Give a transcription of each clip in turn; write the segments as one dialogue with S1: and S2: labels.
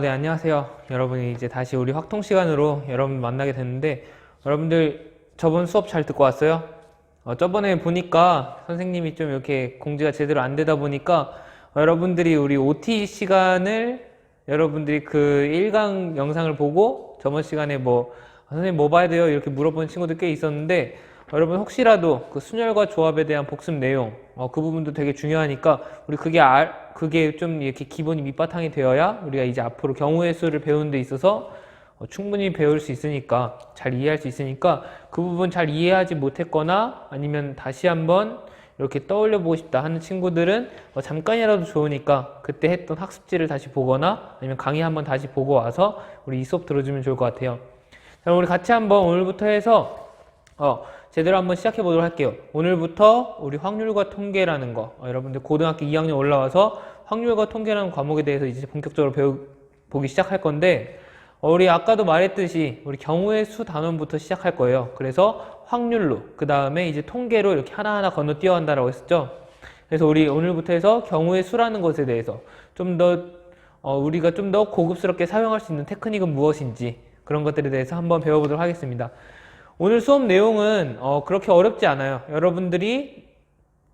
S1: 네, 안녕하세요. 여러분이 이제 다시 우리 확통 시간으로 여러분 만나게 됐는데, 여러분들 저번 수업 잘 듣고 왔어요? 저번에 보니까 선생님이 좀 이렇게 공지가 제대로 안 되다 보니까 여러분들이 우리 OT 시간을 여러분들이 그 1강 영상을 보고 저번 시간에 선생님 뭐 봐야 돼요? 이렇게 물어보는 친구들 꽤 있었는데, 여러분 혹시라도 그 순열과 조합에 대한 복습 내용, 그 부분도 되게 중요하니까 우리 그게 좀 이렇게 기본이 밑바탕이 되어야 우리가 이제 앞으로 경우의 수를 배우는 데 있어서 충분히 배울 수 있으니까, 잘 이해할 수 있으니까 그 부분 잘 이해하지 못했거나 아니면 다시 한번 이렇게 떠올려 보고 싶다 하는 친구들은 잠깐이라도 좋으니까 그때 했던 학습지를 다시 보거나 아니면 강의 한번 다시 보고 와서 우리 이 수업 들어주면 좋을 것 같아요. 자, 우리 같이 한번 오늘부터 해서 제대로 한번 시작해 보도록 할게요. 오늘부터 우리 확률과 통계라는 거, 여러분들 고등학교 2학년 올라와서 확률과 통계라는 과목에 대해서 이제 본격적으로 보기 시작할 건데, 우리 아까도 말했듯이 우리 경우의 수 단원부터 시작할 거예요. 그래서 확률로, 그 다음에 이제 통계로 이렇게 하나하나 건너뛰어 간다라고 했었죠. 그래서 우리 오늘부터 해서 경우의 수라는 것에 대해서 우리가 좀 더 고급스럽게 사용할 수 있는 테크닉은 무엇인지 그런 것들에 대해서 한번 배워보도록 하겠습니다. 오늘 수업 내용은 그렇게 어렵지 않아요. 여러분들이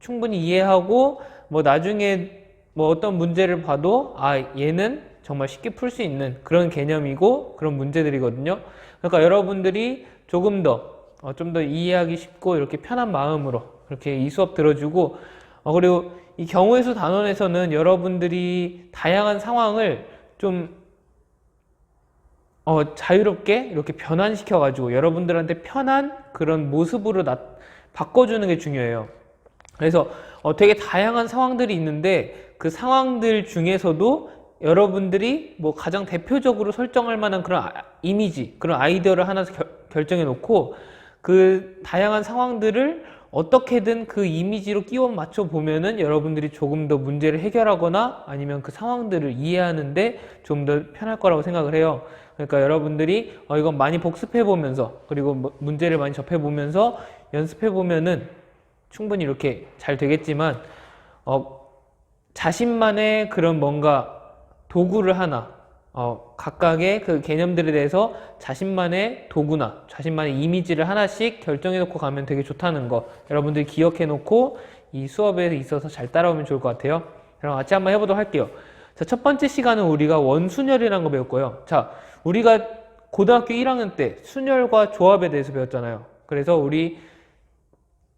S1: 충분히 이해하고 나중에 어떤 문제를 봐도 얘는 정말 쉽게 풀 수 있는 그런 개념이고 그런 문제들이거든요. 그러니까 여러분들이 조금 더 좀 더 이해하기 쉽고 이렇게 편한 마음으로 그렇게 이 수업 들어주고, 그리고 이 경우의 수 단원에서는 여러분들이 다양한 상황을 좀 자유롭게 이렇게 변환시켜가지고 여러분들한테 편한 그런 모습으로 바꿔주는 게 중요해요. 그래서 되게 다양한 상황들이 있는데 그 상황들 중에서도 여러분들이 가장 대표적으로 설정할 만한 그런 이미지, 그런 아이디어를 하나 결정해 놓고 그 다양한 상황들을 어떻게든 그 이미지로 끼워 맞춰 보면은 여러분들이 조금 더 문제를 해결하거나 아니면 그 상황들을 이해하는데 좀 더 편할 거라고 생각을 해요. 그러니까 여러분들이 이건 많이 복습해 보면서 그리고 문제를 많이 접해 보면서 연습해 보면은 충분히 이렇게 잘 되겠지만, 자신만의 그런 뭔가 도구를 하나, 각각의 그 개념들에 대해서 자신만의 도구나 자신만의 이미지를 하나씩 결정해 놓고 가면 되게 좋다는 거 여러분들이 기억해 놓고 이 수업에 있어서 잘 따라오면 좋을 것 같아요. 그럼 같이 한번 해보도록 할게요. 자, 첫 번째 시간은 우리가 원순열이라는 거 배울 거예요. 자, 우리가 고등학교 1학년 때 순열과 조합에 대해서 배웠잖아요. 그래서 우리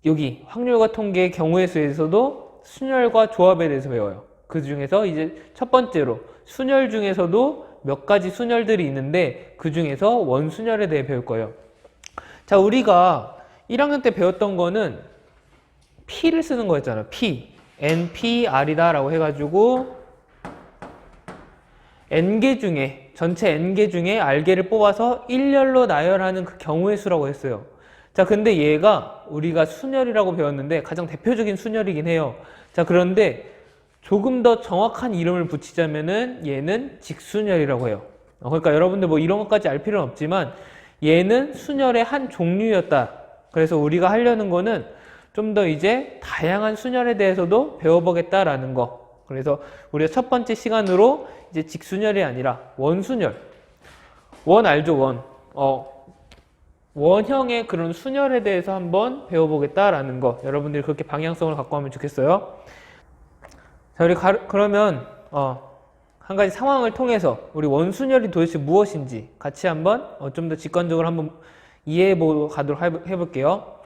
S1: 여기 확률과 통계 경우의 수에서도 순열과 조합에 대해서 배워요. 그 중에서 이제 첫 번째로 순열 중에서도 몇 가지 순열들이 있는데 그 중에서 원순열에 대해 배울 거예요. 자, 우리가 1학년 때 배웠던 거는 P를 쓰는 거였잖아요. P, NPR이다 라고 해가지고 N개 중에, 전체 N개 중에 R개를 뽑아서 일렬로 나열하는 그 경우의 수라고 했어요. 자, 근데 얘가 우리가 순열이라고 배웠는데 가장 대표적인 순열이긴 해요. 자, 그런데 조금 더 정확한 이름을 붙이자면은 얘는 직순열이라고 해요. 그러니까 여러분들 이런 것까지 알 필요는 없지만 얘는 순열의 한 종류였다. 그래서 우리가 하려는 거는 좀 더 이제 다양한 순열에 대해서도 배워보겠다라는 거. 그래서 우리가 첫 번째 시간으로 이제 직순열이 아니라 원순열. 원 알죠? 원. 원형의 그런 순열에 대해서 한번 배워보겠다라는 거. 여러분들이 그렇게 방향성을 갖고 하면 좋겠어요. 자, 우리 그러면 한 가지 상황을 통해서 우리 원순열이 도대체 무엇인지 같이 한번 좀 더 직관적으로 한번 이해해 가도록 해볼게요.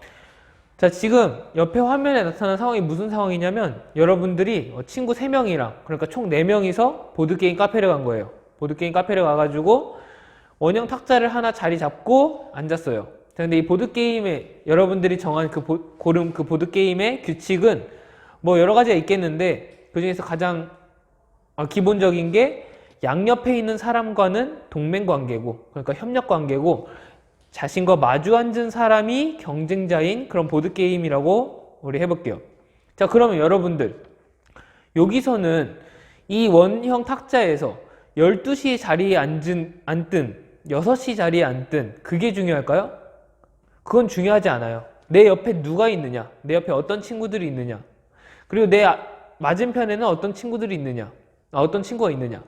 S1: 자, 지금 옆에 화면에 나타난 상황이 무슨 상황이냐면 여러분들이 친구 3명이랑 그러니까 총 4명이서 보드게임 카페를 간 거예요. 보드게임 카페를 가가지고 원형 탁자를 하나 자리 잡고 앉았어요. 자, 근데 이 보드게임에 여러분들이 정한 고른 그 보드게임의 규칙은 여러 가지가 있겠는데 그 중에서 가장 기본적인 게 양옆에 있는 사람과는 동맹관계고, 그러니까 협력관계고, 자신과 마주 앉은 사람이 경쟁자인 그런 보드게임이라고 우리 해볼게요. 자, 그러면 여러분들 여기서는 이 원형 탁자에서 12시 자리에 앉든 6시 자리에 앉든 그게 중요할까요? 그건 중요하지 않아요. 내 옆에 누가 있느냐, 내 옆에 어떤 친구들이 있느냐, 그리고 내 맞은편에는 어떤 친구들이 있느냐, 어떤 친구가 있느냐.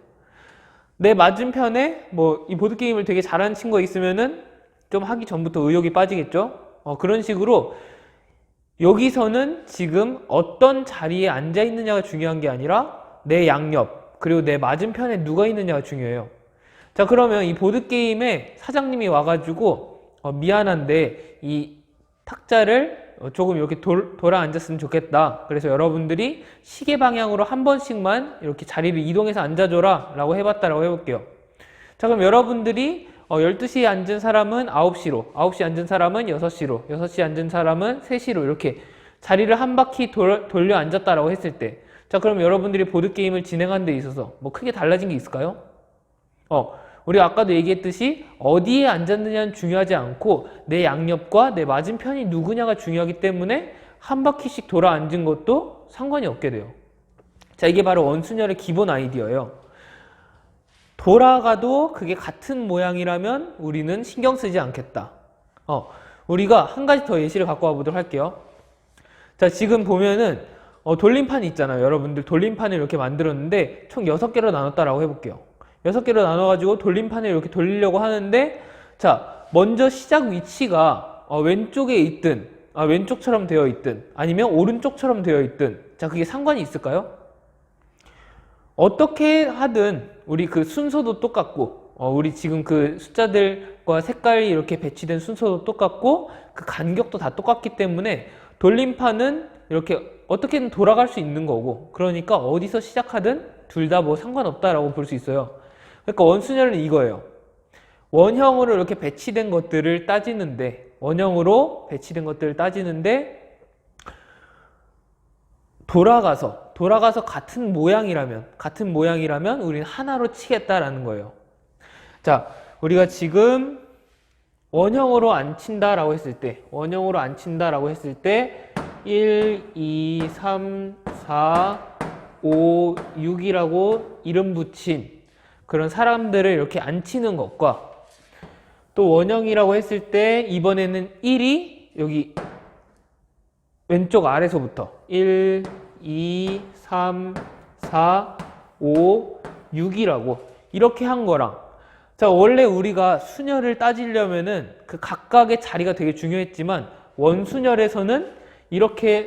S1: 내 맞은편에 뭐 이 보드게임을 되게 잘하는 친구가 있으면은 좀 하기 전부터 의욕이 빠지겠죠? 그런 식으로 여기서는 지금 어떤 자리에 앉아 있느냐가 중요한 게 아니라 내 양옆, 그리고 내 맞은편에 누가 있느냐가 중요해요. 자, 그러면 이 보드게임에 사장님이 와가지고 미안한데 이 탁자를 조금 이렇게 돌아 앉았으면 좋겠다. 그래서 여러분들이 시계 방향으로 한 번씩만 이렇게 자리를 이동해서 앉아줘라 라고 해봤다라고 해볼게요. 자, 그럼 여러분들이 12시에 앉은 사람은 9시로, 9시에 앉은 사람은 6시로, 6시에 앉은 사람은 3시로 이렇게 자리를 한 바퀴 돌려 앉았다라고 했을 때, 자, 그럼 여러분들이 보드게임을 진행하는 데 있어서 뭐 크게 달라진 게 있을까요? 우리 아까도 얘기했듯이 어디에 앉았느냐는 중요하지 않고 내 양옆과 내 맞은편이 누구냐가 중요하기 때문에 한 바퀴씩 돌아 앉은 것도 상관이 없게 돼요. 자, 이게 바로 원순열의 기본 아이디어예요. 돌아가도 그게 같은 모양이라면 우리는 신경 쓰지 않겠다. 우리가 한 가지 더 예시를 갖고 와 보도록 할게요. 자, 지금 보면은 돌림판이 있잖아요. 여러분들 돌림판을 이렇게 만들었는데 총 6개로 나눴다라고 해볼게요. 6개로 나눠가지고 돌림판을 이렇게 돌리려고 하는데, 자, 먼저 시작 위치가 왼쪽에 있든, 왼쪽처럼 되어 있든, 아니면 오른쪽처럼 되어 있든, 자, 그게 상관이 있을까요? 어떻게 하든 우리 그 순서도 똑같고, 우리 지금 그 숫자들과 색깔이 이렇게 배치된 순서도 똑같고, 그 간격도 다 똑같기 때문에 돌림판은 이렇게 어떻게든 돌아갈 수 있는 거고, 그러니까 어디서 시작하든 둘 다 뭐 상관없다라고 볼 수 있어요. 그러니까 원순열은 이거예요. 원형으로 이렇게 배치된 것들을 따지는데, 돌아가서 같은 모양이라면 우리는 하나로 치겠다라는 거예요. 자, 우리가 지금 원형으로 안 친다라고 했을 때 1, 2, 3, 4, 5, 6이라고 이름 붙인 그런 사람들을 이렇게 안 치는 것과, 또 원형이라고 했을 때 이번에는 1이 여기 왼쪽 아래서부터 1, 2, 3, 4, 5, 6이라고 이렇게 한 거랑, 자, 원래 우리가 순열을 따지려면은 그 각각의 자리가 되게 중요했지만 원순열에서는 이렇게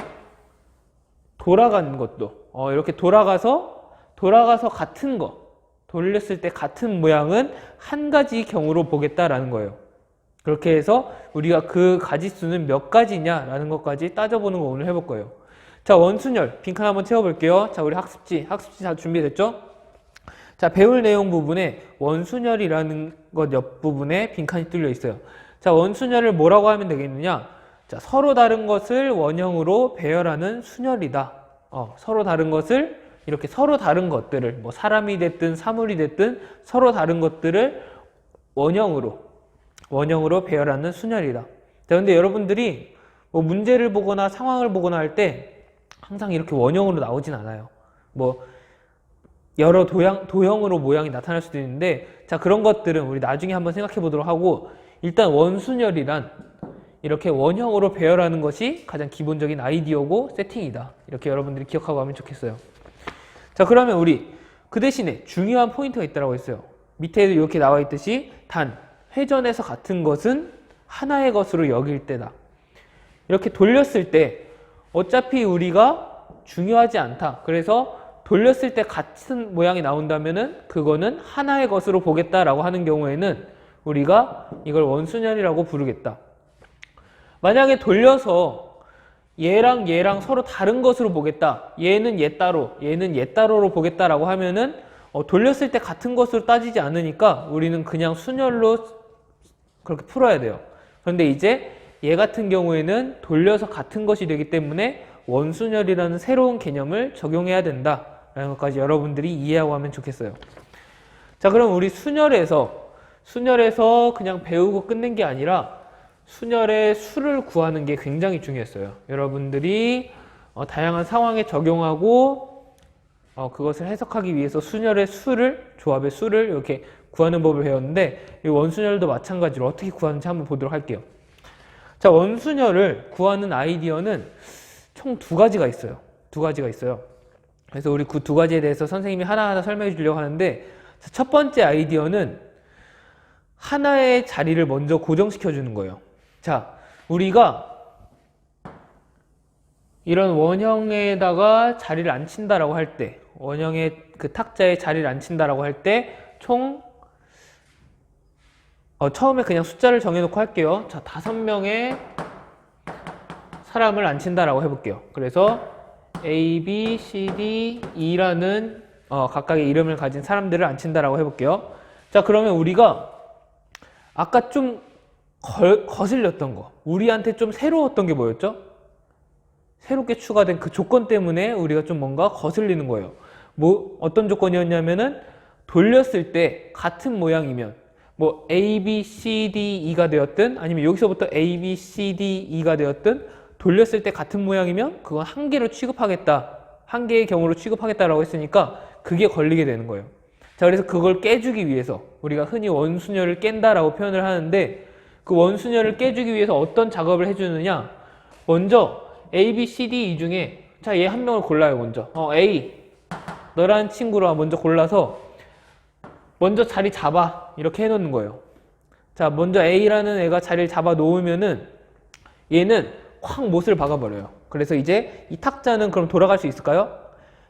S1: 돌아가는 것도 이렇게 돌아가서 같은 거, 돌렸을 때 같은 모양은 한 가지 경우로 보겠다라는 거예요. 그렇게 해서 우리가 그 가지수는 몇 가지냐라는 것까지 따져보는 거 오늘 해볼 거예요. 자, 원순열 빈칸 한번 채워볼게요. 자, 우리 학습지 다 준비됐죠? 자, 배울 내용 부분에 원순열이라는 것 옆부분에 빈칸이 뚫려 있어요. 자, 원순열을 뭐라고 하면 되겠느냐? 자, 서로 다른 것을 원형으로 배열하는 순열이다. 서로 다른 것을 이렇게 서로 다른 것들을 뭐 사람이 됐든 사물이 됐든 서로 다른 것들을 원형으로 배열하는 순열이다. 자, 근데 여러분들이 뭐 문제를 보거나 상황을 보거나 할 때 항상 이렇게 원형으로 나오진 않아요. 뭐 여러 도형으로 모양이 나타날 수도 있는데, 자, 그런 것들은 우리 나중에 한번 생각해 보도록 하고, 일단 원순열이란 이렇게 원형으로 배열하는 것이 가장 기본적인 아이디어고 세팅이다. 이렇게 여러분들이 기억하고 가면 좋겠어요. 자, 그러면 우리 그 대신에 중요한 포인트가 있다고 했어요. 밑에도 이렇게 나와 있듯이 단 회전에서 같은 것은 하나의 것으로 여길 때다. 이렇게 돌렸을 때 어차피 우리가 중요하지 않다. 그래서 돌렸을 때 같은 모양이 나온다면은 그거는 하나의 것으로 보겠다라고 하는 경우에는 우리가 이걸 원순열이라고 부르겠다. 만약에 돌려서 얘랑 서로 다른 것으로 보겠다. 얘는 얘 따로로 보겠다라고 하면은 돌렸을 때 같은 것으로 따지지 않으니까 우리는 그냥 순열로 그렇게 풀어야 돼요. 그런데 이제 얘 같은 경우에는 돌려서 같은 것이 되기 때문에 원순열이라는 새로운 개념을 적용해야 된다라는 것까지 여러분들이 이해하고 하면 좋겠어요. 자, 그럼 우리 순열에서 그냥 배우고 끝낸 게 아니라 순열의 수를 구하는 게 굉장히 중요했어요. 여러분들이 다양한 상황에 적용하고 그것을 해석하기 위해서 순열의 수를, 조합의 수를 이렇게 구하는 법을 배웠는데, 이 원순열도 마찬가지로 어떻게 구하는지 한번 보도록 할게요. 자, 원순열을 구하는 아이디어는 총 두 가지가 있어요. 그래서 우리 그 두 가지에 대해서 선생님이 하나하나 설명해 주려고 하는데, 첫 번째 아이디어는 하나의 자리를 먼저 고정시켜 주는 거예요. 자, 우리가 이런 원형에다가 자리를 안 친다라고 할 때, 원형의 그 탁자에 자리를 안 친다라고 할 때, 처음에 그냥 숫자를 정해놓고 할게요. 자, 5명의 사람을 안 친다라고 해볼게요. 그래서 A, B, C, D, E라는 각각의 이름을 가진 사람들을 안 친다라고 해볼게요. 자, 그러면 우리가 아까 좀 거슬렸던 거, 우리한테 좀 새로웠던 게 뭐였죠? 새롭게 추가된 그 조건 때문에 우리가 좀 뭔가 거슬리는 거예요. 어떤 조건이었냐면은 돌렸을 때 같은 모양이면 뭐 A, B, C, D, E가 되었든 아니면 여기서부터 A, B, C, D, E가 되었든 돌렸을 때 같은 모양이면 그건 한 개로 취급하겠다. 한 개의 경우로 취급하겠다라고 했으니까 그게 걸리게 되는 거예요. 자, 그래서 그걸 깨주기 위해서 우리가 흔히 원수녀를 깬다라고 표현을 하는데 그 원수녀를 깨주기 위해서 어떤 작업을 해주느냐. 먼저 A, B, C, D, E 중에 자, 얘 한 명을 골라요. 먼저 A 너라는 친구로 먼저 골라서 먼저 자리 잡아 이렇게 해놓는 거예요. 자, 먼저 A라는 애가 자리를 잡아 놓으면은 얘는 확 못을 박아버려요. 그래서 이제 이 탁자는 그럼 돌아갈 수 있을까요?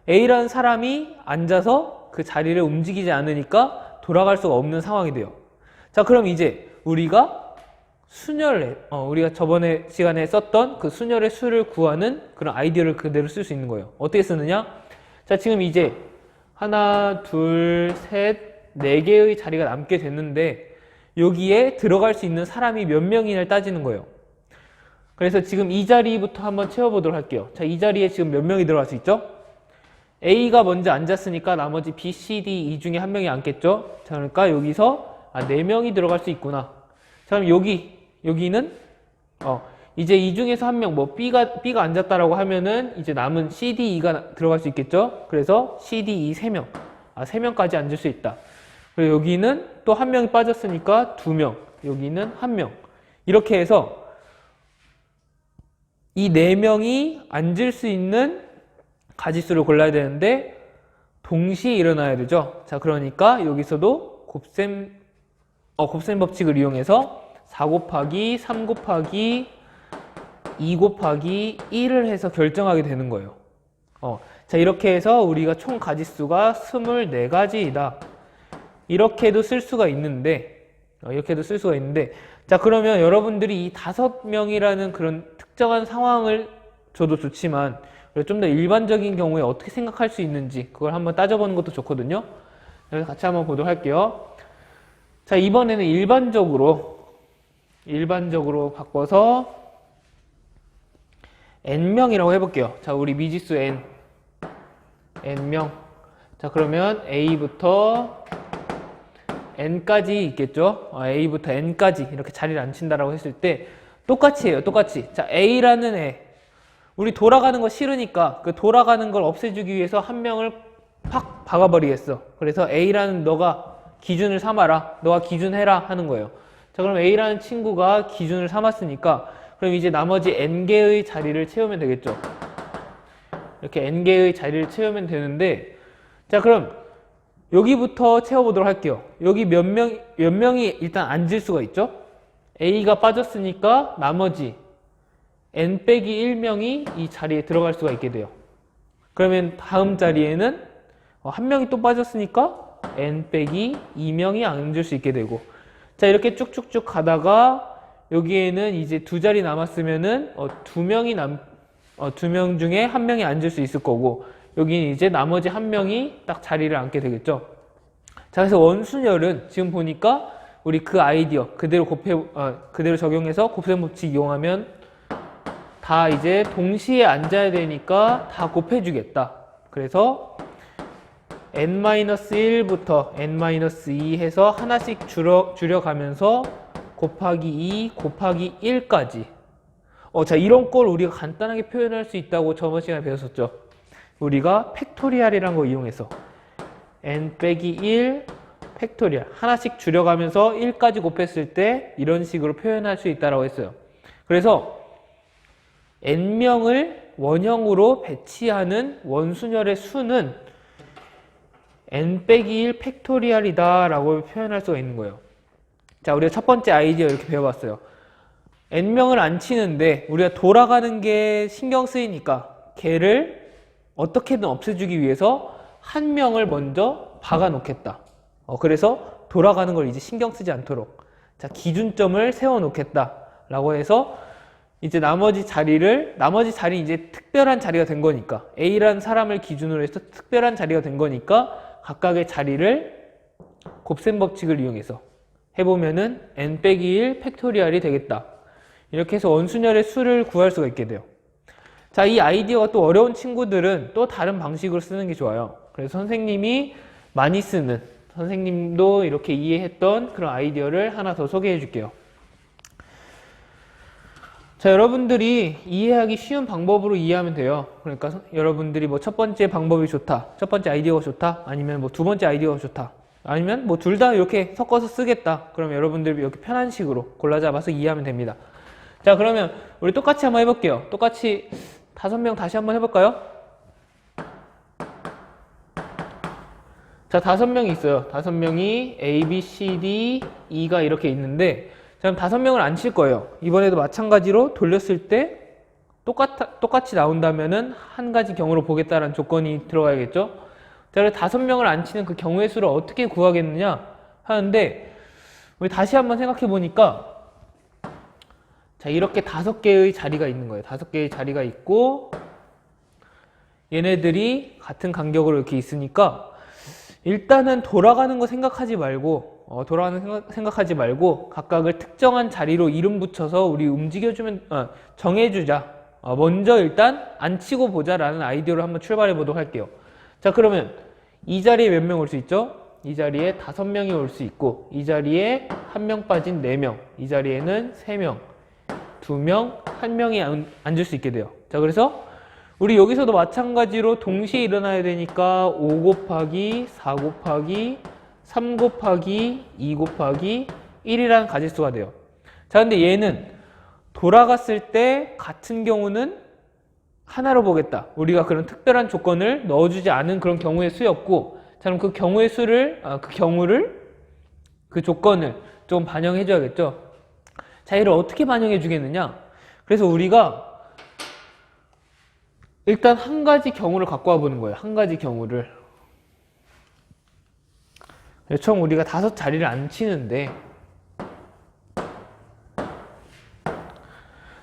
S1: A라는 사람이 앉아서 그 자리를 움직이지 않으니까 돌아갈 수가 없는 상황이 돼요. 자, 그럼 이제 우리가 우리가 저번에 시간에 썼던 그 순열의 수를 구하는 그런 아이디어를 그대로 쓸 수 있는 거예요. 어떻게 쓰느냐? 자, 지금 이제 하나, 둘, 셋, 4개의 자리가 남게 됐는데 여기에 들어갈 수 있는 사람이 몇 명이냐를 따지는 거예요. 그래서 지금 이 자리부터 한번 채워보도록 할게요. 자, 이 자리에 지금 몇 명이 들어갈 수 있죠? A가 먼저 앉았으니까 나머지 B, C, D, E 중에 한 명이 앉겠죠? 자, 그러니까 여기서 4명이 들어갈 수 있구나. 자, 그럼 여기는 이제 이 중에서 한 명, B가 앉았다라고 하면은 이제 남은 C, D, E가 들어갈 수 있겠죠? 그래서 C, D, E 3명. 3명까지 앉을 수 있다. 그리고 여기는 또 한 명이 빠졌으니까 2명. 여기는 1명. 이렇게 해서 이 4명이 앉을 수 있는 가짓수를 골라야 되는데 동시에 일어나야 되죠. 자, 그러니까 여기서도 곱셈 법칙을 이용해서 4 곱하기 3 곱하기 2 곱하기 1을 해서 결정하게 되는 거예요. 자, 이렇게 해서 우리가 총 가짓수가 24가지이다. 이렇게도 쓸 수가 있는데 자, 그러면 여러분들이 이 5명이라는 그런 특정한 상황을 줘도 좋지만 좀 더 일반적인 경우에 어떻게 생각할 수 있는지 그걸 한번 따져보는 것도 좋거든요. 그래서 같이 한번 보도록 할게요. 자, 이번에는 일반적으로 바꿔서 n명이라고 해볼게요. 자, 우리 미지수 n명. 자, 그러면 A부터 n까지 있겠죠? A부터 n까지 이렇게 자리를 안 친다라고 했을 때 똑같이 해요. 똑같이. 자, A라는 애. 우리 돌아가는 거 싫으니까 그 돌아가는 걸 없애주기 위해서 한 명을 팍 박아버리겠어. 그래서 A라는 너가 기준을 삼아라. 너가 기준해라 하는 거예요. 자, 그럼 A라는 친구가 기준을 삼았으니까 그럼 이제 나머지 n개의 자리를 채우면 되겠죠. 이렇게 n개의 자리를 채우면 되는데 자, 그럼 여기부터 채워보도록 할게요. 여기 몇 명이 일단 앉을 수가 있죠? A가 빠졌으니까 나머지 n 빼기 1명이 이 자리에 들어갈 수가 있게 돼요. 그러면 다음 자리에는 한 명이 또 빠졌으니까 n 빼기 2명이 앉을 수 있게 되고 자, 이렇게 쭉쭉쭉 가다가 여기에는 이제 2자리 남았으면은 2명 중에 한 명이 앉을 수 있을 거고 여기는 이제 나머지 한 명이 딱 자리를 앉게 되겠죠. 자, 그래서 원순열은 지금 보니까 우리 그 아이디어 그대로 적용해서 곱셈 법칙 이용하면 다 이제 동시에 앉아야 되니까 다 곱해주겠다. 그래서 n-1부터 n-2 해서 하나씩 줄여가면서 곱하기 2 곱하기 1까지 자, 이런 걸 우리가 간단하게 표현할 수 있다고 저번 시간에 배웠었죠. 우리가 팩토리얼이라는 거 이용해서 n 빼기 1 팩토리얼 하나씩 줄여가면서 1까지 곱했을 때 이런 식으로 표현할 수 있다고 했어요. 그래서 n명을 원형으로 배치하는 원순열의 수는 n 빼기 1 팩토리얼이다 라고 표현할 수가 있는 거예요. 자, 우리가 첫 번째 아이디어 이렇게 배워봤어요. n명을 안 치는데 우리가 돌아가는 게 신경 쓰이니까 걔를 어떻게든 없애주기 위해서 한 명을 먼저 박아 놓겠다. 그래서 돌아가는 걸 이제 신경 쓰지 않도록, 자, 기준점을 세워 놓겠다 라고 해서 이제 나머지 자리는 이제 특별한 자리가 된 거니까, A라는 사람을 기준으로 해서 특별한 자리가 된 거니까 각각의 자리를 곱셈 법칙을 이용해서 해보면은 n 빼기 1 팩토리얼이 되겠다. 이렇게 해서 원순열의 수를 구할 수가 있게 돼요. 자, 이 아이디어가 또 어려운 친구들은 또 다른 방식으로 쓰는 게 좋아요. 그래서 선생님이 많이 쓰는, 선생님도 이렇게 이해했던 그런 아이디어를 하나 더 소개해 줄게요. 자, 여러분들이 이해하기 쉬운 방법으로 이해하면 돼요. 그러니까 여러분들이 뭐 첫 번째 방법이 좋다, 첫 번째 아이디어가 좋다, 아니면 뭐 두 번째 아이디어가 좋다, 아니면 뭐 둘 다 이렇게 섞어서 쓰겠다. 그럼 여러분들이 이렇게 편한 식으로 골라 잡아서 이해하면 됩니다. 자, 그러면 우리 똑같이 한번 해볼게요. 똑같이 5명 다시 한번 해볼까요? 자, 5명이 있어요. 5명이 A, B, C, D, E가 이렇게 있는데, 자, 그럼 5명을 안 칠 거예요. 이번에도 마찬가지로 돌렸을 때 똑같이 나온다면은 한 가지 경우로 보겠다라는 조건이 들어가야겠죠? 자, 그래서 5명을 안 치는 그 경우의 수를 어떻게 구하겠느냐 하는데, 우리 다시 한번 생각해 보니까, 자, 이렇게 5개의 자리가 있는 거예요. 5개의 자리가 있고, 얘네들이 같은 간격으로 이렇게 있으니까, 일단은 돌아가는 거 생각하지 말고, 생각하지 말고, 각각을 특정한 자리로 이름 붙여서 우리 정해주자. 먼저 일단 안 치고 보자라는 아이디어로 한번 출발해 보도록 할게요. 자, 그러면 이 자리에 몇 명 올 수 있죠? 이 자리에 5명이 올 수 있고, 이 자리에 1명 빠진 4명, 이 자리에는 3명, 2명, 1명이 앉을 수 있게 돼요. 자, 그래서 우리 여기서도 마찬가지로 동시에 일어나야 되니까 5 곱하기 4 곱하기 3 곱하기 2 곱하기 1이라는 가짓수가 돼요. 자, 근데 얘는 돌아갔을 때 같은 경우는 하나로 보겠다. 우리가 그런 특별한 조건을 넣어주지 않은 그런 경우의 수였고, 자, 그럼 그 경우의 수를, 그 조건을 좀 반영해 줘야겠죠. 자, 얘를 어떻게 반영해 주겠느냐? 그래서 우리가 일단 한 가지 경우를 갖고 와 보는 거예요. 한 가지 경우를. 총 우리가 5자리를 안 치는데,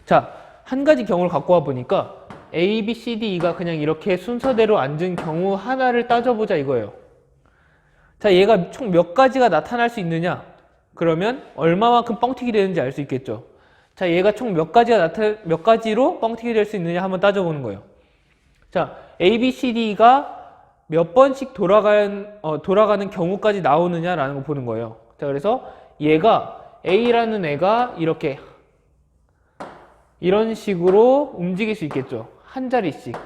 S1: 자, 한 가지 경우를 갖고 와 보니까 A, B, C, D, E가 그냥 이렇게 순서대로 앉은 경우 하나를 따져보자 이거예요. 자, 얘가 총 몇 가지가 나타날 수 있느냐? 그러면 얼마만큼 뻥튀기 되는지 알 수 있겠죠. 자, 얘가 총 몇 가지로 뻥튀기 될 수 있느냐 한번 따져보는 거예요. 자, A, B, C, D가 몇 번씩 돌아가는 경우까지 나오느냐라는 거 보는 거예요. 자, 그래서 얘가, A라는 애가 이렇게 이런 식으로 움직일 수 있겠죠. 한 자리씩.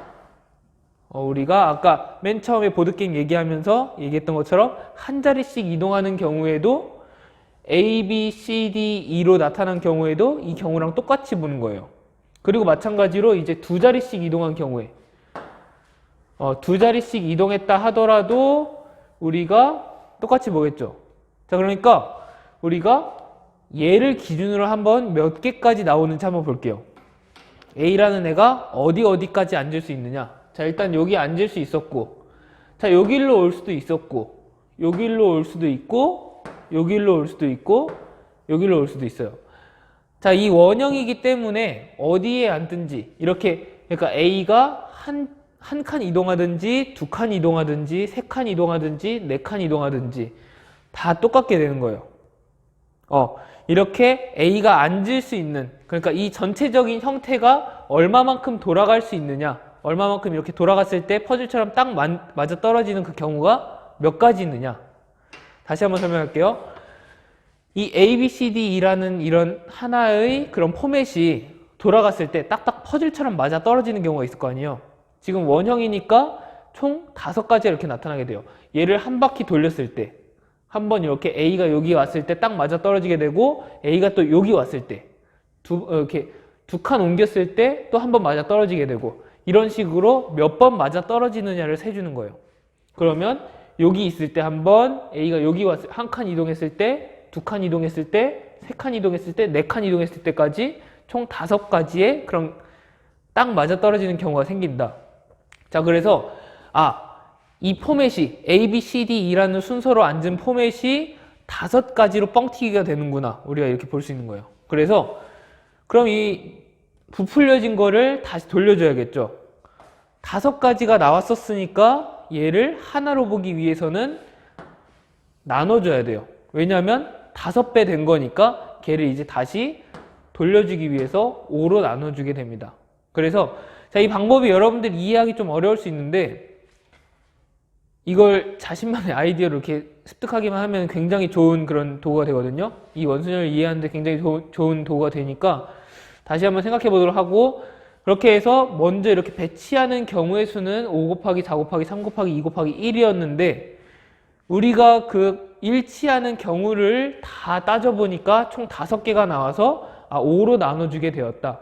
S1: 우리가 아까 맨 처음에 보드게임 얘기하면서 얘기했던 것처럼 한 자리씩 이동하는 경우에도 A, B, C, D, E로 나타난 경우에도 이 경우랑 똑같이 보는 거예요. 그리고 마찬가지로 이제 2자리씩 이동한 경우에 2자리씩 이동했다 하더라도 우리가 똑같이 보겠죠. 자, 그러니까 우리가 얘를 기준으로 한번 몇 개까지 나오는지 한번 볼게요. A라는 애가 어디까지 앉을 수 있느냐. 자, 일단 여기 앉을 수 있었고, 자, 여기로 올 수도 있었고, 여기로 올 수도 있고, 여기로 올 수도 있고, 여기로 올 수도 있어요. 자, 이 원형이기 때문에 어디에 앉든지 이렇게, 그러니까 A가 한 칸 이동하든지 2칸 이동하든지 3칸 이동하든지 4칸 이동하든지 다 똑같게 되는 거예요. 이렇게 A가 앉을 수 있는, 그러니까 이 전체적인 형태가 얼마만큼 돌아갈 수 있느냐, 얼마만큼 이렇게 돌아갔을 때 퍼즐처럼 딱 맞아 떨어지는 그 경우가 몇 가지 있느냐. 다시 한번 설명할게요. 이 A, B, C, D, E라는 이런 하나의 그런 포맷이 돌아갔을 때 딱딱 퍼즐처럼 맞아 떨어지는 경우가 있을 거 아니에요. 지금 원형이니까 총 5가지가 이렇게 나타나게 돼요. 얘를 한 바퀴 돌렸을 때, 한번 이렇게 A가 여기 왔을 때 딱 맞아 떨어지게 되고, A가 또 여기 왔을 때, 이렇게 2칸 옮겼을 때 또 한 번 맞아 떨어지게 되고, 이런 식으로 몇 번 맞아 떨어지느냐를 세주는 거예요. 그러면 여기 있을 때 한 번, A가 여기 왔을 한 칸 이동했을 때, 두 칸 이동했을 때, 세 칸 이동했을 때, 네 칸 이동했을 때까지 총 5가지의 그런 딱 맞아 떨어지는 경우가 생긴다. 자, 그래서 이 포맷이 A, B, C, D, E라는 순서로 앉은 포맷이 5가지로 뻥튀기가 되는구나. 우리가 이렇게 볼 수 있는 거예요. 그래서 그럼 이 부풀려진 거를 다시 돌려줘야겠죠. 5가지가 나왔었으니까 얘를 하나로 보기 위해서는 나눠줘야 돼요. 왜냐하면 5배 된 거니까 걔를 이제 다시 돌려주기 위해서 5로 나눠주게 됩니다. 그래서 자, 이 방법이 여러분들 이해하기 좀 어려울 수 있는데 이걸 자신만의 아이디어로 이렇게 습득하기만 하면 굉장히 좋은 그런 도구가 되거든요. 이 원순열을 이해하는데 굉장히 좋은 도구가 되니까 다시 한번 생각해 보도록 하고, 그렇게 해서 먼저 이렇게 배치하는 경우의 수는 5 곱하기 4 곱하기 3 곱하기 2 곱하기 1이었는데 우리가 그 일치하는 경우를 다 따져보니까 총 5개가 나와서 5로 나눠주게 되었다.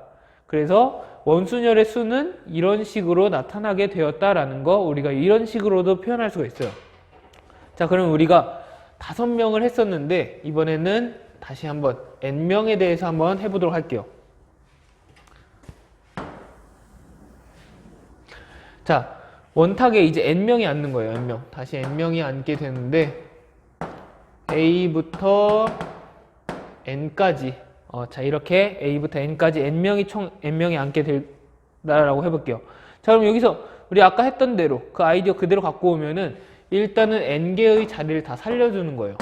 S1: 그래서 원순열의 수는 이런 식으로 나타나게 되었다라는 거 우리가 이런 식으로도 표현할 수가 있어요. 자, 그럼 우리가 5명을 했었는데 이번에는 다시 한번 n명에 대해서 한번 해보도록 할게요. 자, 원탁에 이제 n명이 앉는 거예요. n명. 다시 n명이 앉게 되는데 A부터 n까지 자, 이렇게 A부터 n까지 n명이 총 n명이 앉게 된다라고 해볼게요. 자, 그럼 여기서 우리 아까 했던 대로 그 아이디어 그대로 갖고 오면은 일단은 n개의 자리를 다 살려주는 거예요.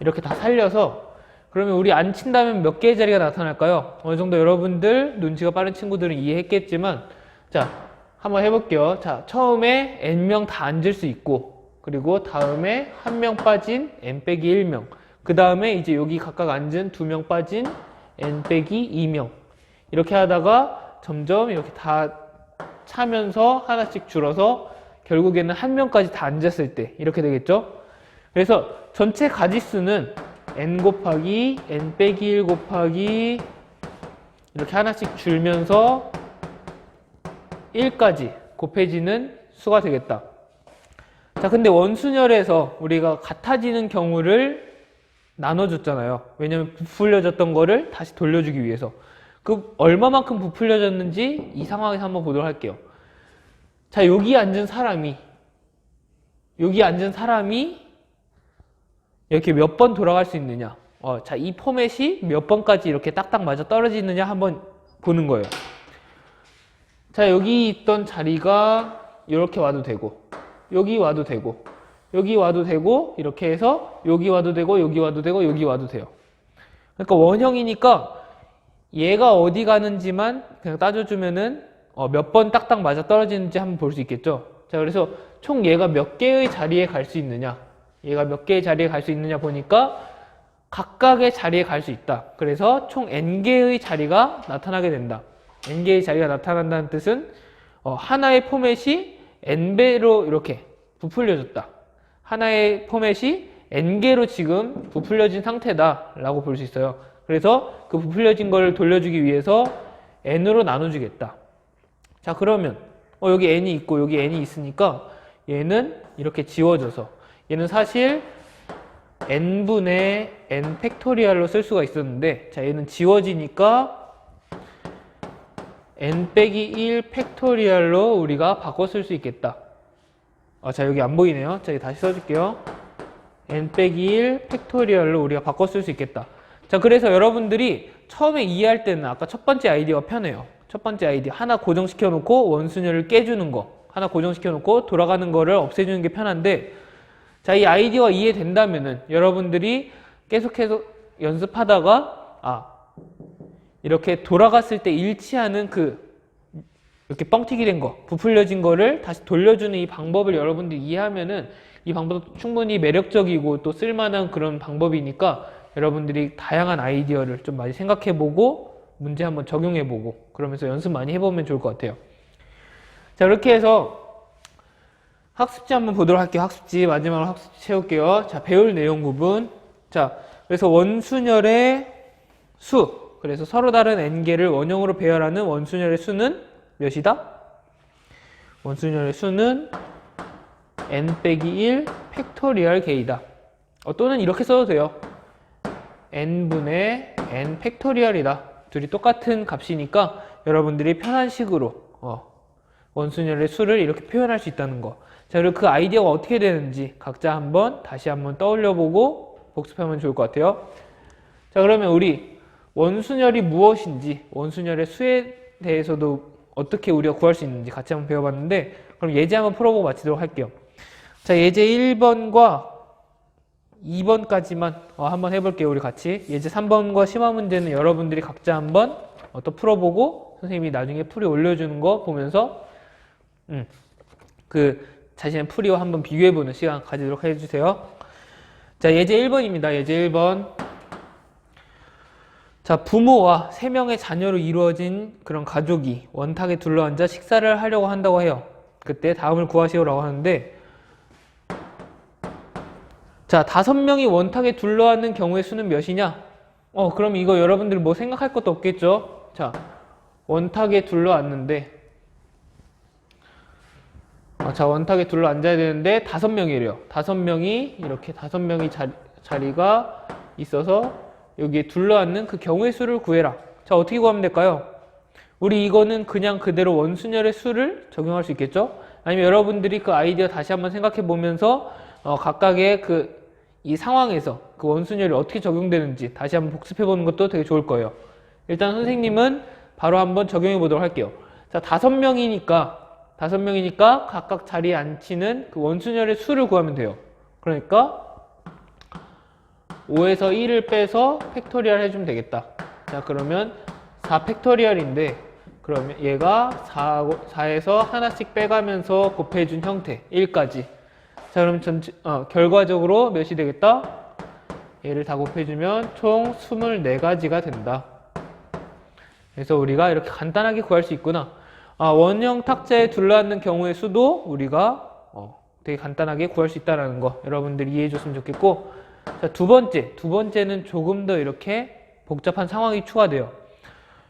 S1: 이렇게 다 살려서 그러면 우리 안 친다면 몇 개의 자리가 나타날까요? 어느 정도 여러분들 눈치가 빠른 친구들은 이해했겠지만, 자, 한번 해볼게요. 자, 처음에 n명 다 앉을 수 있고, 그리고 다음에 한 명 빠진 n 빼기 1명, 그 다음에 이제 여기 각각 앉은 2명 빠진 n 빼기 2명, 이렇게 하다가 점점 이렇게 다 차면서 하나씩 줄어서 결국에는 한 명까지 다 앉았을 때 이렇게 되겠죠. 그래서 전체 가지수는 n 곱하기 n 빼기 1 곱하기 이렇게 하나씩 줄면서 1까지 곱해지는 수가 되겠다. 자, 근데 원순열에서 우리가 같아지는 경우를 나눠줬잖아요. 왜냐면 부풀려졌던 거를 다시 돌려주기 위해서. 그 얼마만큼 부풀려졌는지 이 상황에서 한번 보도록 할게요. 자, 여기 앉은 사람이 이렇게 몇 번 돌아갈 수 있느냐. 자, 이 포맷이 몇 번까지 이렇게 딱딱 맞아 떨어지느냐 한번 보는 거예요. 자, 여기 있던 자리가 이렇게 와도 되고, 여기 와도 되고, 여기 와도 되고, 이렇게 해서 여기 와도 되고, 여기 와도 되고, 여기 와도 돼요. 그러니까 원형이니까 얘가 어디 가는지만 그냥 따져주면은 몇 번 딱딱 맞아 떨어지는지 한번 볼 수 있겠죠. 자, 그래서 총 얘가 몇 개의 자리에 갈 수 있느냐, 얘가 몇 개의 자리에 갈 수 있느냐 보니까 각각의 자리에 갈 수 있다. 그래서 총 n개의 자리가 나타나게 된다. n개의 자리가 나타난다는 뜻은 하나의 포맷이 n배로 이렇게 부풀려졌다. 하나의 포맷이 n개로 지금 부풀려진 상태다 라고 볼 수 있어요. 그래서 그 부풀려진 걸 돌려주기 위해서 n으로 나눠주겠다. 자, 그러면 여기 n이 있고 여기 n이 있으니까 얘는 이렇게 지워져서, 얘는 사실 n분의 n 팩토리얼로 쓸 수가 있었는데, 자, 얘는 지워지니까 n 빼기 1 팩토리얼로 우리가 바꿔 쓸 수 있겠다. 자, 여기 안 보이네요. 자, 다시 써줄게요. n 빼기 1 팩토리얼로 우리가 바꿔 쓸 수 있겠다. 자, 그래서 여러분들이 처음에 이해할 때는 아까 첫 번째 아이디어가 편해요. 첫 번째 아이디어 하나 고정시켜 놓고 원순열을 깨주는 거, 하나 고정시켜 놓고 돌아가는 거를 없애주는 게 편한데, 자, 이 아이디어가 이해된다면은 여러분들이 계속해서 연습하다가 이렇게 돌아갔을 때 일치하는 이렇게 뻥튀기 된 거, 부풀려진 거를 다시 돌려주는 이 방법을 여러분들이 이해하면은 이 방법도 충분히 매력적이고 또 쓸만한 그런 방법이니까 여러분들이 다양한 아이디어를 좀 많이 생각해보고 문제 한번 적용해보고 그러면서 연습 많이 해보면 좋을 것 같아요. 자, 그렇게 해서 학습지 한번 보도록 할게요. 학습지 마지막으로 학습지 채울게요. 자, 배울 내용 부분. 자, 그래서 원순열의 수, 그래서 서로 다른 n개를 원형으로 배열하는 원순열의 수는 몇이다? 원순열의 수는 n 빼기 1 팩토리얼 K다. 또는 이렇게 써도 돼요. n분의 n 팩토리얼이다. 둘이 똑같은 값이니까 여러분들이 편한 식으로 원순열의 수를 이렇게 표현할 수 있다는 거. 자, 그리고 그 아이디어가 어떻게 되는지 각자 다시 한번 떠올려보고 복습하면 좋을 것 같아요. 자, 그러면 우리 원순열이 무엇인지, 원순열의 수에 대해서도 어떻게 우리가 구할 수 있는지 같이 한번 배워봤는데, 그럼 예제 한번 풀어보고 마치도록 할게요. 자, 예제 1번과 2번까지만 한번 해볼게요. 우리 같이. 예제 3번과 심화 문제는 여러분들이 각자 한번 또 풀어보고 선생님이 나중에 풀이 올려주는 거 보면서 자신의 풀이와 한번 비교해보는 시간 가지도록 해주세요. 자, 예제 1번입니다. 예제 1번. 자, 부모와 3명의 자녀로 이루어진 그런 가족이 원탁에 둘러앉아 식사를 하려고 한다고 해요. 그때 다음을 구하시오라고 하는데, 자, 5명이 원탁에 둘러앉는 경우의 수는 몇이냐? 그럼 이거 여러분들 뭐 생각할 것도 없겠죠? 자, 원탁에 둘러앉는데, 원탁에 둘러앉아야 되는데 5명이래요. 5명이 이렇게 5명이 자리가 있어서 여기에 둘러앉는 그 경우의 수를 구해라. 자, 어떻게 구하면 될까요? 우리 이거는 그냥 그대로 원순열의 수를 적용할 수 있겠죠? 아니면 여러분들이 그 아이디어 다시 한번 생각해 보면서 각각의 이 상황에서 그 원순열이 어떻게 적용되는지 다시 한번 복습해 보는 것도 되게 좋을 거예요. 일단 선생님은 바로 한번 적용해 보도록 할게요. 자, 5명이니까 각각 자리에 앉히는 그 원순열의 수를 구하면 돼요. 그러니까 5에서 1을 빼서 팩토리얼 해주면 되겠다. 자, 그러면 4 팩토리얼인데, 그러면 얘가 4에서 하나씩 빼가면서 곱해준 형태 1까지. 자, 그럼 결과적으로 몇이 되겠다? 얘를 다 곱해주면 총 24가지가 된다. 그래서 우리가 이렇게 간단하게 구할 수 있구나. 원형 탁자에 둘러앉는 경우의 수도 우리가 되게 간단하게 구할 수 있다는 거 여러분들이 이해해 줬으면 좋겠고, 자, 두 번째는 조금 더 이렇게 복잡한 상황이 추가돼요.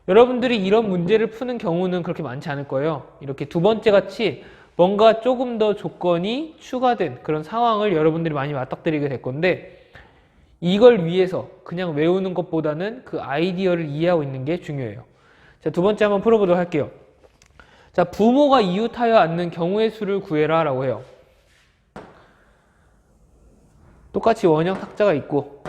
S1: 여러분들이 이런 문제를 푸는 경우는 그렇게 많지 않을 거예요. 이렇게 두 번째 같이 뭔가 조금 더 조건이 추가된 그런 상황을 여러분들이 많이 맞닥뜨리게 될 건데, 이걸 위해서 그냥 외우는 것보다는 그 아이디어를 이해하고 있는 게 중요해요. 자, 두 번째 한번 풀어보도록 할게요. 자, 부모가 이웃하여 앉는 경우의 수를 구해라 라고 해요. 똑같이 원형 탁자가 있고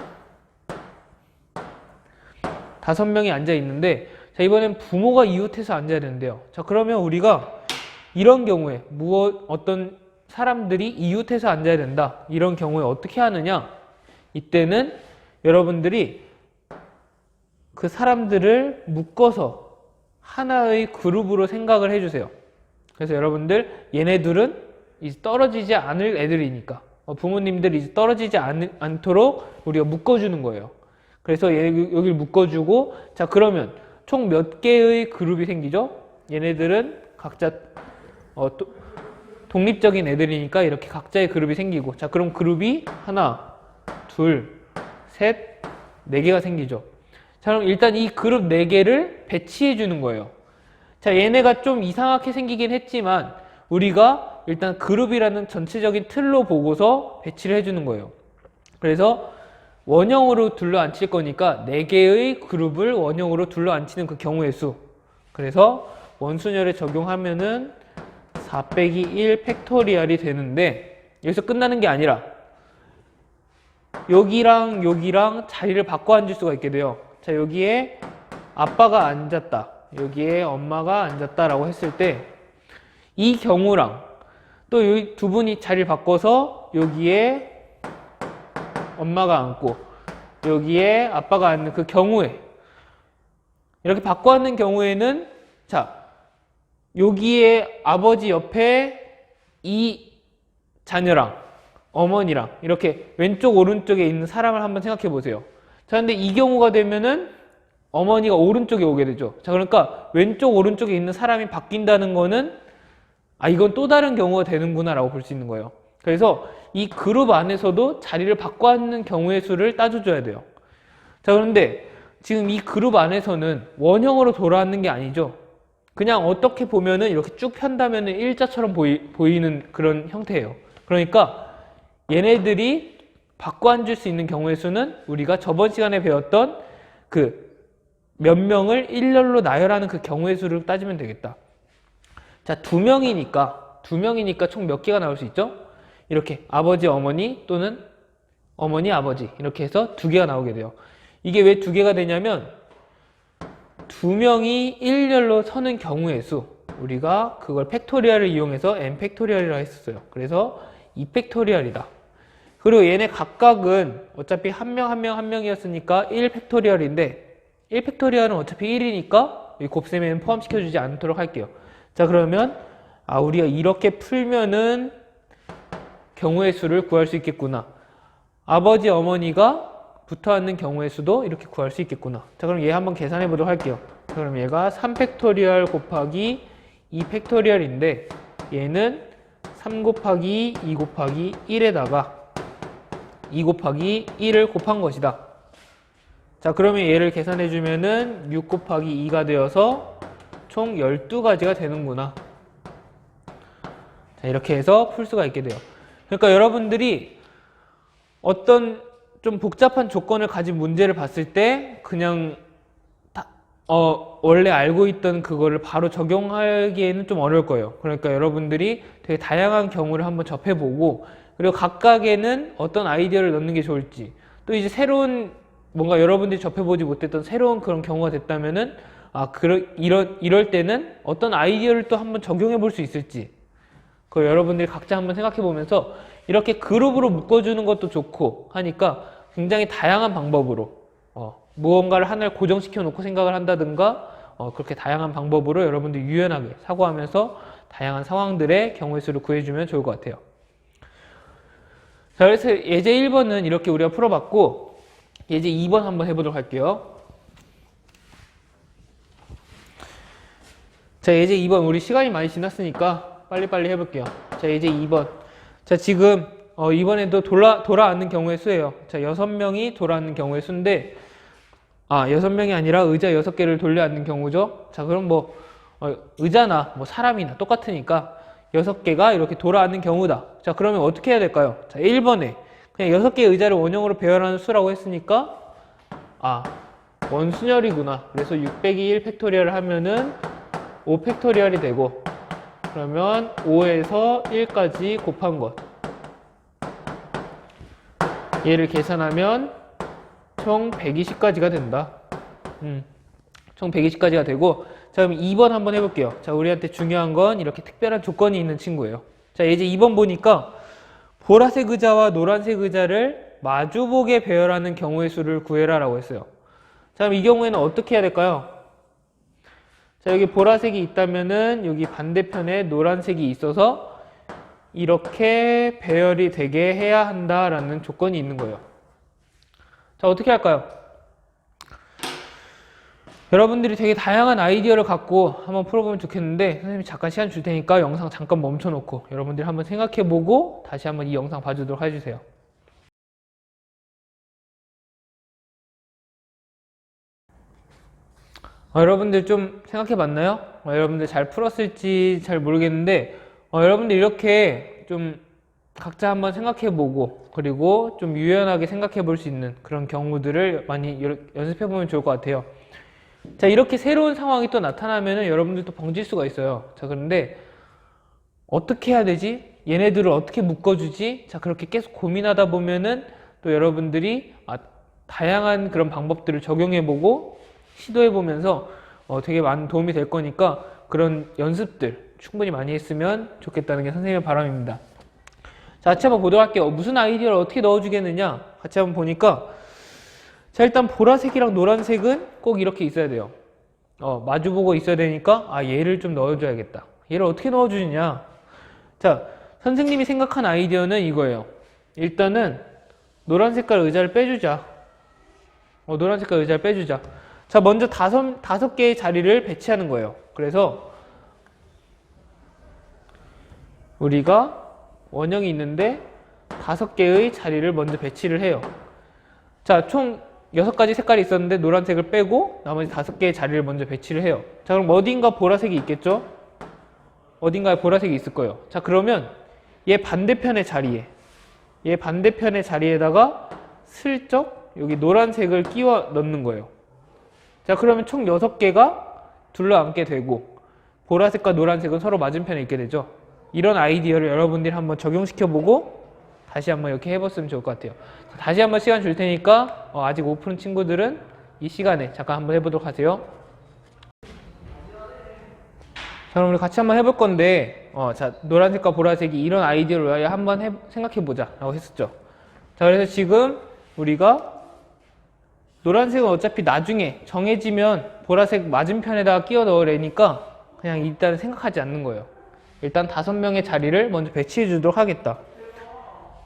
S1: 5명이 앉아 있는데, 자, 이번엔 부모가 이웃해서 앉아야 되는데요. 자, 그러면 우리가 이런 경우에 어떤 사람들이 이웃해서 앉아야 된다, 이런 경우에 어떻게 하느냐? 이때는 여러분들이 그 사람들을 묶어서 하나의 그룹으로 생각을 해주세요. 그래서 여러분들 얘네들은 이제 떨어지지 않을 애들이니까 부모님들이 이제 떨어지지 않도록 우리가 묶어주는 거예요. 그래서 여기를 묶어주고, 자, 그러면 총 몇 개의 그룹이 생기죠? 얘네들은 각자 독립적인 애들이니까 이렇게 각자의 그룹이 생기고, 자, 그럼 그룹이 하나, 둘, 셋, 4개가 생기죠. 자, 그럼 일단 이 그룹 4개를 배치해 주는 거예요. 자, 얘네가 좀 이상하게 생기긴 했지만 우리가 일단 그룹이라는 전체적인 틀로 보고서 배치를 해주는 거예요. 그래서 원형으로 둘러앉힐 거니까 4개의 그룹을 원형으로 둘러앉히는 그 경우의 수. 그래서 원순열에 적용하면은 4 빼기 1 팩토리얼이 되는데, 여기서 끝나는 게 아니라 여기랑 여기랑 자리를 바꿔 앉을 수가 있게 돼요. 자, 여기에 아빠가 앉았다, 여기에 엄마가 앉았다라고 했을 때 이 경우랑 또 이 두 분이 자리를 바꿔서 여기에 엄마가 앉고 여기에 아빠가 앉는 그 경우에, 이렇게 바꿔 앉는 경우에는, 자, 여기에 아버지 옆에 이 자녀랑 어머니랑 이렇게 왼쪽 오른쪽에 있는 사람을 한번 생각해 보세요. 자, 근데 이 경우가 되면은 어머니가 오른쪽에 오게 되죠. 자, 그러니까 왼쪽 오른쪽에 있는 사람이 바뀐다는 거는 이건 또 다른 경우가 되는구나 라고 볼 수 있는 거예요. 그래서 이 그룹 안에서도 자리를 바꿔 앉는 경우의 수를 따져줘야 돼요. 자, 그런데 지금 이 그룹 안에서는 원형으로 돌아앉는 게 아니죠. 그냥 어떻게 보면은 이렇게 쭉 편다면은 일자처럼 보이는 그런 형태예요. 그러니까 얘네들이 바꿔 앉을 수 있는 경우의 수는 우리가 저번 시간에 배웠던 그 몇 명을 일렬로 나열하는 그 경우의 수를 따지면 되겠다. 자, 두 명이니까 총 몇 개가 나올 수 있죠? 이렇게 아버지, 어머니 또는 어머니, 아버지 이렇게 해서 두 개가 나오게 돼요. 이게 왜 두 개가 되냐면 두 명이 일렬로 서는 경우의 수, 우리가 그걸 팩토리얼을 이용해서 n 팩토리얼이라고 했었어요. 그래서 2 팩토리얼이다. 그리고 얘네 각각은 어차피 한 명이었으니까 1 팩토리얼인데 1 팩토리얼은 어차피 1이니까 이 곱셈에는 포함시켜주지 않도록 할게요. 자, 그러면 우리가 이렇게 풀면은 경우의 수를 구할 수 있겠구나. 아버지, 어머니가 붙어 있는 경우의 수도 이렇게 구할 수 있겠구나. 자, 그럼 얘 한번 계산해 보도록 할게요. 자, 그럼 얘가 3 팩토리얼 곱하기 2 팩토리얼인데 얘는 3 곱하기 2 곱하기 1에다가 2 곱하기 1을 곱한 것이다. 자, 그러면 얘를 계산해 주면은 6 곱하기 2가 되어서 총 12가지가 되는구나. 자, 이렇게 해서 풀 수가 있게 돼요. 그러니까 여러분들이 어떤 좀 복잡한 조건을 가진 문제를 봤을 때 그냥 원래 알고 있던 그거를 바로 적용하기에는 좀 어려울 거예요. 그러니까 여러분들이 되게 다양한 경우를 한번 접해보고 그리고 각각에는 어떤 아이디어를 넣는 게 좋을지 또 이제 새로운 뭔가 여러분들이 접해보지 못했던 새로운 그런 경우가 됐다면은 이럴 때는 어떤 아이디어를 또 한번 적용해 볼 수 있을지 그걸 여러분들이 각자 한번 생각해 보면서 이렇게 그룹으로 묶어주는 것도 좋고 하니까 굉장히 다양한 방법으로 무언가를 하나를 고정시켜 놓고 생각을 한다든가 그렇게 다양한 방법으로 여러분들 유연하게 사고하면서 다양한 상황들의 경우의 수를 구해주면 좋을 것 같아요. 자, 그래서 예제 1번은 이렇게 우리가 풀어봤고 예제 2번 한번 해보도록 할게요. 자, 예제 2번 우리 시간이 많이 지났으니까 빨리빨리 해볼게요. 자, 예제 2번. 자, 지금 이번에도 돌아앉는 경우의 수예요. 자, 6명이 돌아앉는 경우의 수인데 6명이 아니라 의자 6개를 돌려앉는 경우죠. 자, 그럼 의자나 사람이나 똑같으니까 6개가 이렇게 돌아앉는 경우다. 자, 그러면 어떻게 해야 될까요? 자, 1번에 그냥 6개의 의자를 원형으로 배열하는 수라고 했으니까 원순열이구나. 그래서 6 빼기 1 팩토리얼을 하면은 5 팩토리얼이 되고 그러면 5에서 1까지 곱한 것 얘를 계산하면 총 120가지가 된다. 총 120가지가 되고 자, 그럼 2번 한번 해볼게요. 자, 우리한테 중요한 건 이렇게 특별한 조건이 있는 친구예요. 자, 이제 2번 보니까 보라색 의자와 노란색 의자를 마주보게 배열하는 경우의 수를 구해라 라고 했어요. 자, 그럼 이 경우에는 어떻게 해야 될까요? 자, 여기 보라색이 있다면은 여기 반대편에 노란색이 있어서 이렇게 배열이 되게 해야 한다라는 조건이 있는 거예요. 자, 어떻게 할까요? 여러분들이 되게 다양한 아이디어를 갖고 한번 풀어보면 좋겠는데 선생님이 잠깐 시간 줄 테니까 영상 잠깐 멈춰놓고 여러분들이 한번 생각해보고 다시 한번 이 영상 봐주도록 해주세요. 여러분들 좀 생각해봤나요? 여러분들 잘 풀었을지 잘 모르겠는데 여러분들 이렇게 좀 각자 한번 생각해보고 그리고 좀 유연하게 생각해볼 수 있는 그런 경우들을 많이 연습해보면 좋을 것 같아요. 자, 이렇게 새로운 상황이 또 나타나면은 여러분들도 벙질 수가 있어요. 자, 그런데 어떻게 해야 되지? 얘네들을 어떻게 묶어주지? 자, 그렇게 계속 고민하다 보면은 또 여러분들이 다양한 그런 방법들을 적용해보고 시도해보면서 되게 많은 도움이 될 거니까 그런 연습들 충분히 많이 했으면 좋겠다는 게 선생님의 바람입니다. 자, 같이 한번 보도록 할게요. 무슨 아이디어를 어떻게 넣어주겠느냐? 같이 한번 보니까 자, 일단 보라색이랑 노란색은 꼭 이렇게 있어야 돼요. 마주보고 있어야 되니까 얘를 좀 넣어줘야겠다. 얘를 어떻게 넣어주느냐? 자, 선생님이 생각한 아이디어는 이거예요. 일단은 노란 색깔 의자를 빼주자. 노란 색깔 의자를 빼주자. 자, 먼저 다섯 개의 자리를 배치하는 거예요. 그래서 우리가 원형이 있는데 5개의 자리를 먼저 배치를 해요. 자, 총 6가지 색깔이 있었는데 노란색을 빼고 나머지 5개의 자리를 먼저 배치를 해요. 자, 그럼 어딘가 보라색이 있겠죠? 어딘가에 보라색이 있을 거예요. 자, 그러면 얘 반대편의 자리에다가 슬쩍 여기 노란색을 끼워 넣는 거예요. 자, 그러면 총 6개가 둘러앉게 되고 보라색과 노란색은 서로 맞은편에 있게 되죠. 이런 아이디어를 여러분들이 한번 적용시켜보고 다시 한번 이렇게 해봤으면 좋을 것 같아요. 다시 한번 시간 줄 테니까 아직 못 푸는 친구들은 이 시간에 잠깐 한번 해보도록 하세요. 자, 그럼 우리 같이 한번 해볼 건데 자, 노란색과 보라색이 이런 아이디어를 한번 생각해보자 라고 했었죠. 자, 그래서 지금 우리가 노란색은 어차피 나중에 정해지면 보라색 맞은편에다가 끼워 넣으려니까 그냥 일단 생각하지 않는 거예요. 일단 5명의 자리를 먼저 배치해 주도록 하겠다.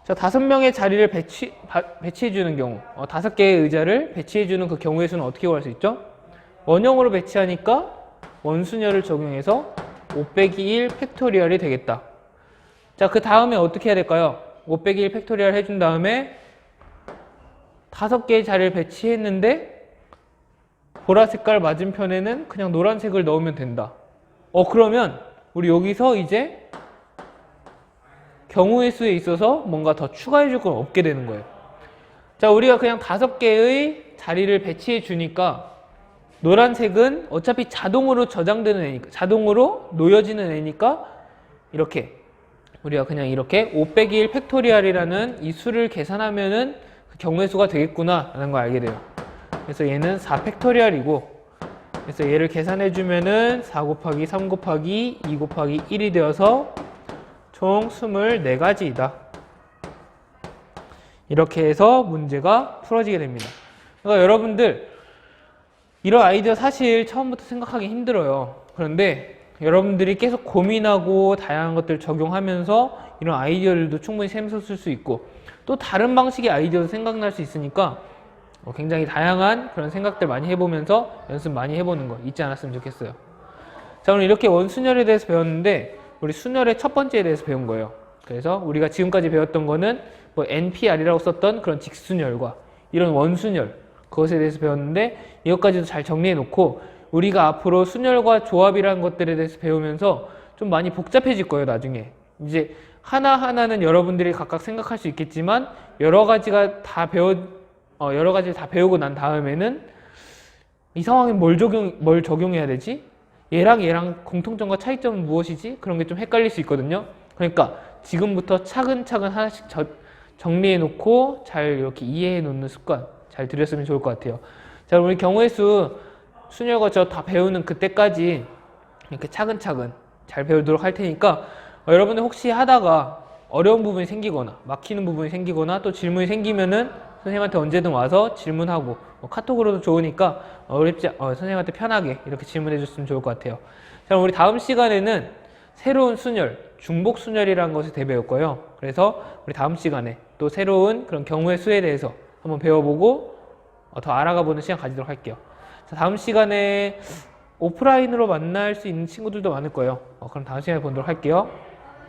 S1: 자, 5명의 자리를 배치해 주는 경우 5개의 의자를 배치해 주는 그 경우의 수는 어떻게 구할 수 있죠? 원형으로 배치하니까 원순열을 적용해서 5 빼기 1 팩토리얼이 되겠다. 자, 그 다음에 어떻게 해야 될까요? 5 빼기 1 팩토리얼 해준 다음에 5개의 자리를 배치했는데 보라 색깔 맞은편에는 그냥 노란색을 넣으면 된다. 그러면 우리 여기서 이제 경우의 수에 있어서 뭔가 더 추가해 줄 건 없게 되는 거예요. 자, 우리가 그냥 5개의 자리를 배치해 주니까 노란색은 어차피 자동으로 저장되는 애니까, 자동으로 놓여지는 애니까 이렇게 우리가 그냥 이렇게 5 빼기 1 팩토리얼이라는 이 수를 계산하면은 그 경우의 수가 되겠구나 라는 걸 알게 돼요. 그래서 얘는 4 팩토리얼이고, 그래서 얘를 계산해 주면은 4 곱하기 3 곱하기 2 곱하기 1이 되어서 총 24가지이다. 이렇게 해서 문제가 풀어지게 됩니다. 그러니까 여러분들 이런 아이디어 사실 처음부터 생각하기 힘들어요. 그런데 여러분들이 계속 고민하고 다양한 것들 적용하면서 이런 아이디어들도 충분히 샘솟을 수 있고 또 다른 방식의 아이디어도 생각날 수 있으니까 굉장히 다양한 그런 생각들 많이 해보면서 연습 많이 해보는 거 잊지 않았으면 좋겠어요. 자, 오늘 이렇게 원순열에 대해서 배웠는데 우리 순열의 첫 번째에 대해서 배운 거예요. 그래서 우리가 지금까지 배웠던 거는 뭐 NPR이라고 썼던 그런 직순열과 이런 원순열, 그것에 대해서 배웠는데 이것까지도 잘 정리해 놓고 우리가 앞으로 순열과 조합이라는 것들에 대해서 배우면서 좀 많이 복잡해질 거예요. 나중에 이제 하나하나는 여러분들이 각각 생각할 수 있겠지만 여러 가지를 다 배우고 난 다음에는 이 상황에 뭘 적용해야 되지? 얘랑 공통점과 차이점은 무엇이지? 그런 게 좀 헷갈릴 수 있거든요. 그러니까 지금부터 차근차근 하나씩 정리해 놓고 잘 이렇게 이해해 놓는 습관 잘 들였으면 좋을 것 같아요. 자, 우리 경우의 수 순열과 저 다 배우는 그때까지 이렇게 차근차근 잘 배우도록 할 테니까 여러분들 혹시 하다가 어려운 부분이 생기거나 막히는 부분이 생기거나 또 질문이 생기면은 선생님한테 언제든 와서 질문하고 카톡으로도 좋으니까 선생님한테 편하게 이렇게 질문해 줬으면 좋을 것 같아요. 자, 우리 다음 시간에는 새로운 순열, 중복 순열이라는 것을 대배울 거예요. 그래서 우리 다음 시간에 또 새로운 그런 경우의 수에 대해서 한번 배워보고 더 알아가보는 시간 가지도록 할게요. 자, 다음 시간에 오프라인으로 만날 수 있는 친구들도 많을 거예요. 그럼 다음 시간에 보도록 할게요.